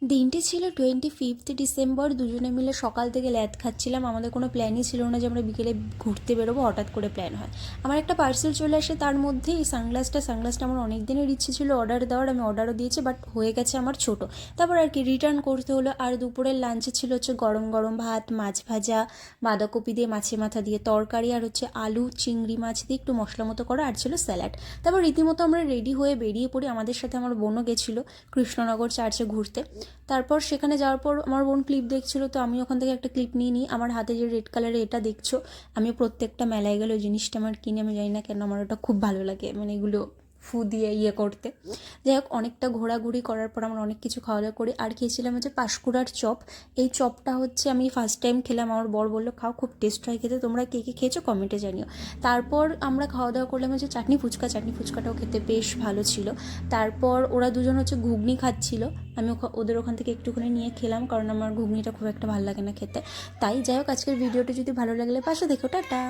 দিনটি ছিল 25 ডিসেম্বর। দুজনে মিলে সকাল থেকে ল্যাদ খাচ্ছিলাম। আমাদের কোনো প্ল্যানই ছিল না যে আমরা বিকেলে ঘুরতে বেরোবো, হঠাৎ করে প্ল্যান হয়। আমার একটা পার্সেল চলে আসে, তার মধ্যে এই সানগ্লাসটা আমার অনেক দিনের ইচ্ছে ছিল অর্ডার দেওয়ার, আমি অর্ডারও দিয়েছি, বাট হয়ে গেছে আমার ছোটো। তারপর আর কি রিটার্ন করতে হলো। আর দুপুরের লাঞ্চে ছিল হচ্ছে গরম গরম ভাত, মাছ ভাজা, বাঁধাকপি দিয়ে মাছের মাথা দিয়ে তরকারি, আর হচ্ছে আলু চিংড়ি মাছ দিয়ে একটু মশলা মতো করা, আর ছিল স্যালাড। তারপর রীতিমতো আমরা রেডি হয়ে বেরিয়ে পড়ি। আমাদের সাথে আমার বোনও গেছিলো কৃষ্ণনগর চার্চে ঘুরতে। তারপর সেখানে যাওয়ার পর আমার বোন ক্লিপ দেখছিলো, তো আমি ওখান থেকে একটা ক্লিপ নিয়ে নিই। আমার হাতে যে রেড কালারের এটা দেখছো, আমি প্রত্যেকটা মেলায় গেলে ওই জিনিসটা আমার কিনে, আমি জানি না কেন আমার ওটা খুব ভালো লাগে, মানে এগুলো ফু দিয়ে করতে। যাই হোক, অনেকটা ঘোরাঘুরি করার পর আমরা অনেক কিছু খাওয়া দাওয়া করি। আর খেয়েছিলাম হচ্ছে পাঁশকুড়ার চপ। এই চপটা হচ্ছে আমি ফার্স্ট টাইম খেলাম, আমার বর বললো খাও, খুব টেস্ট হয় খেতে, তোমরা কে কে খেয়েছো কমেন্টে জানিও। তারপর আমরা খাওয়া দাওয়া করলাম হচ্ছে চাটনি ফুচকাটাও খেতে বেশ ভালো ছিল। তারপর ওরা দুজন হচ্ছে ঘুগনি খাচ্ছিল, আমি ওদের ওখান থেকে একটুখানি নিয়ে খেলাম, কারণ আমার ঘুগনিটা খুব একটা ভালো লাগে না খেতে। তাই যাই হোক, আজকের ভিডিওটি যদি ভালো লাগলে পাশে দেখো, টাটা।